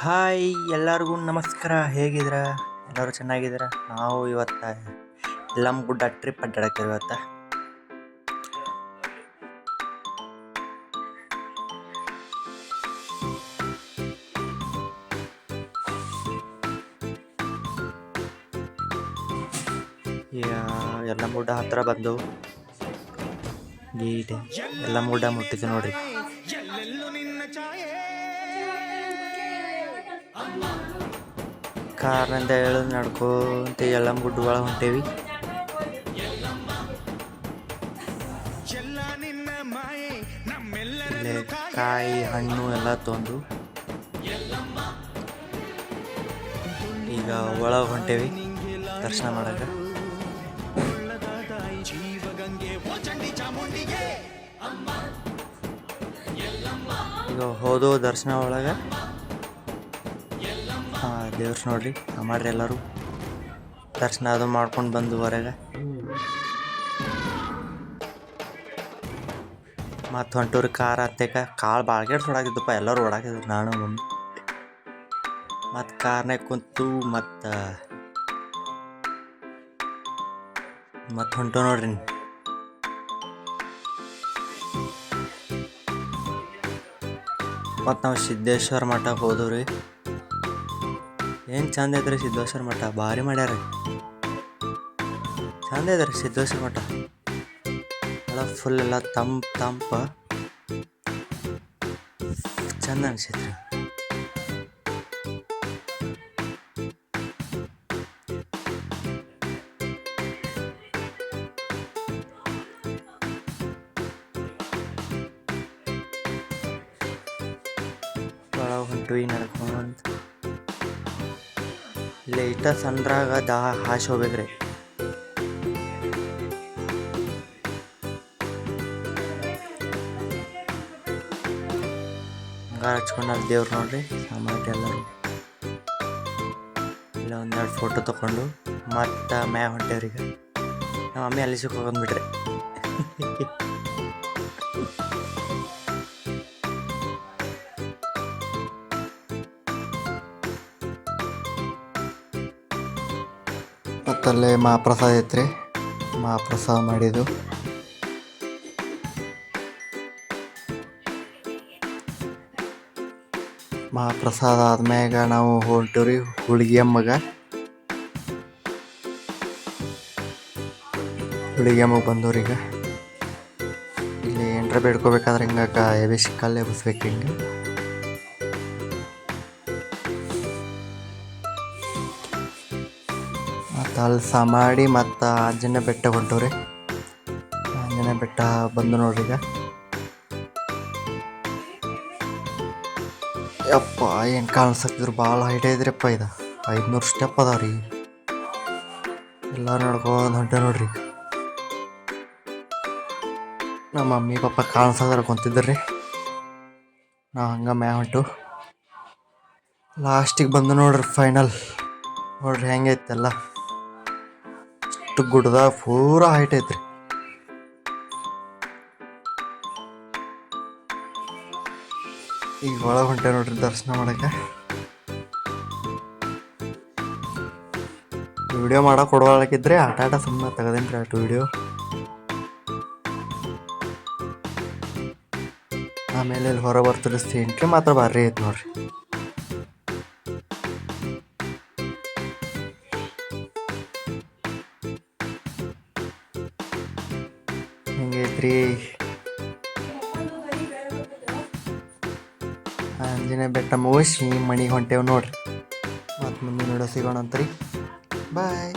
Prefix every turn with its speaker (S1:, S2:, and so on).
S1: Hi ಎಲ್ಲರಿಗೂ ನಮಸ್ಕಾರ. ಹೇಗಿದ್ದೀರಾ? ಎಲ್ಲರೂ ಚೆನ್ನಾಗಿದ್ದೀರಾ? ನಾವು ಇವತ್ತು ಯಲ್ಲಮ್ಮ ಗುಡ್ಡ ಟ್ರಿಪ್ ಅಡ್ಡಾಡಕ್ಕೆ ಇವತ್ತು. ಯಲ್ಲಮ್ಮ ಗುಡ್ಡ ಹತ್ರ ಬಂದು ಯಲ್ಲಮ್ಮ ಗುಡ್ಡ ಮುಟ್ಟಿದ್ವಿ ನೋಡ್ರಿ. ಕಾರ್ನಿಂದ ಎಳೆದು ನಡ್ಕೊಂತ ಯಲ್ಲಮ್ಮ ಗುಡ್ಡ ಒಳಗೆ ಹೊಂಟೇವಿ. ಇಲ್ಲೇ ಕಾಯಿ ಹಣ್ಣು ಎಲ್ಲ ತೊಂದು ಈಗ ಒಳಗೆ ಹೊಂಟೇವಿ ದರ್ಶನ ಮಾಡಕ್ಕೆ. ಈಗ ಹೋದೋ ದರ್ಶನ ಒಳಗೆ ದೇವ್ರ ನೋಡ್ರಿ ಮಾಡ್ರಿ ಎಲ್ಲರೂ ದರ್ಶನ ಅದು ಮಾಡ್ಕೊಂಡು ಬಂದು ಹೊರಗೆ ಮತ್ತು ಹೊಂಟೂರಿ ಕಾರ್ ಹತ್ತೇಕ. ಕಾಳು ಬಾಳ್ಗೇಟ್ ಹೊಡಾಕಿದ್ದಪ್ಪ, ಎಲ್ಲರೂ ಹೊಡಾಕಿದ್ರು, ನಾನು ಮಮ್ಮಿ ಮತ್ತು ಕಾರ್ನಾಗ ಕುಂತು ಮತ್ತು ಹೊಂಟು ನೋಡ್ರಿ. ಮತ್ತು ನಾವು ಸಿದ್ದೇಶ್ವರ ಮಠಕ್ಕೆ ಹೋದವ್ರಿ. ಏನು ಚಂದ ಐತ್ರಿ ಸಿದ್ದೇಶ್ವರ ಮಠ, ಭಾರಿ ಮಾಡ್ಯಾರ, ಚಂದ ಐತ್ರಿ ಸಿದ್ದೇಶ್ವರ ಮಠ. ಎಲ್ಲ ಫುಲ್ ಎಲ್ಲ ತಂಪ ಚಂದ ಅನ್ಸೈತ್ರಿ. ಒಳಗೆ ಹೊಂಟ್ವಿ ನಡ್ಕೊಂತ. ಲೈಟ ಸಣ್ರಾಗ ಹಾಸಿ ಹೋಗ್ಬೇಕ್ರಿ. ಹಂಗಾರ ಹಚ್ಕೊಂಡಾರ ದೇವ್ರು ನೋಡ್ರಿ. ಸಾಮಾನ್ಯ ಎಲ್ಲರೂ ಇಲ್ಲ ಒಂದೆರಡು ಫೋಟೋ ತೊಗೊಂಡು ಮತ್ತು ಮ್ಯಾಗ ಹೊಂಟೇವ್ರೀಗ. ನಮ್ಮ ಮಮ್ಮಿ ಅಲ್ಲಿ ಸಿಕ್ಕೊಂಡ್ಬಿಟ್ರಿ. ಮತ್ತಲ್ಲೇ ಮಹಾಪ್ರಸಾದ ಐತ್ರಿ, ಮಹಾಪ್ರಸಾದ ಮಾಡಿದ್ದು. ಮಹಾಪ್ರಸಾದ ಆದ್ಮ್ಯಾಗ ನಾವು ಹೊಂಟೀವ್ರಿ ಹುಳಿಗೆಮ್ಮಗೆ. ಹುಳಿಗೆಮ್ಮಗೆ ಬಂದವ್ರೀಗ. ಇಲ್ಲಿ ಏನರ ಬೇಡ್ಕೋಬೇಕಾದ್ರೆ ಹಿಂಗೆ ಎಬಿಸಿ ಕಲ್ಲು ಎಬ್ಬಿಸ್ಬೇಕು ಹಿಂಗೆ. ಮತ್ತು ಅಲ್ಲಿ ಮಾಡಿ ಮತ್ತು ಆಂಜನೇಯ ಬೆಟ್ಟ ಹೊಂಟವ್ರಿ. ಆಂಜನೇಯ ಬೆಟ್ಟ ಬಂದು ನೋಡ್ರಿ. ಈಗ ಯಪ್ಪ ಏನು ಕಾಣಿಸ್ತಿದ್ರು, ಭಾಳ ಹೈಟ್ ಐತ್ರಿಪ್ಪ. ಇದು 500 ಸ್ಟೆಪ್ ಅದಾವ್ರಿ. ಎಲ್ಲ ನಡ್ಕೊಂಡು ಹೊಂಟೆ ನೋಡ್ರಿ. ನಮ್ಮ ಮಮ್ಮಿ ಪಪ್ಪ ಕಾಣಿಸೋದ್ರ ಕುಂತಿದ್ರಿ. ನಾವು ಹಂಗೆ ಮ್ಯಾ ಹೊಂಟು ಲಾಸ್ಟಿಗೆ ಬಂದು ನೋಡ್ರಿ. ಫೈನಲ್ ನೋಡ್ರಿ ಹೆಂಗೈತೆಲ್ಲ. ಅಷ್ಟು ಗುಡ್ಡದಾಗ ಪೂರಾ ಹೈಟ್ ಐತ್ರಿ. ಈಗ ಒಳಗೆ ಹೊಂಟೆ ನೋಡ್ರಿ ದರ್ಶನ ಮಾಡಕ್ಕೆ. ವಿಡಿಯೋ ಮಾಡಕ್ಕೆ ಕೊಡೋಳಕ್ಕಿದ್ರೆ ಆಟ ಸುಮ್ಮನೆ ತೆಗೆದೇನ್ರಿ ಅಷ್ಟು ವಿಡಿಯೋ. ಆಮೇಲೆ ಇಲ್ಲಿ ಹೊರ ಬರ್ತಾರೆ ಎಂಟ್ರಿ ಮಾತ್ರ ಭಾರಿ ಐತೆ ನೋಡ್ರಿ. ಹೆಂಗೈತ್ರಿ ಆಂಜನೇಯ ಬೆಟ್ಟ ಮುಗಿಸಿ ಮನೆಗೆ ಹೊಂಟೇವು ನೋಡ್ರಿ. ಮತ್ತು ಮುಂದೆ ನೋಡೋ ಸಿಗೋಣ ಅಂತ್ರಿ. ಬಾಯ್.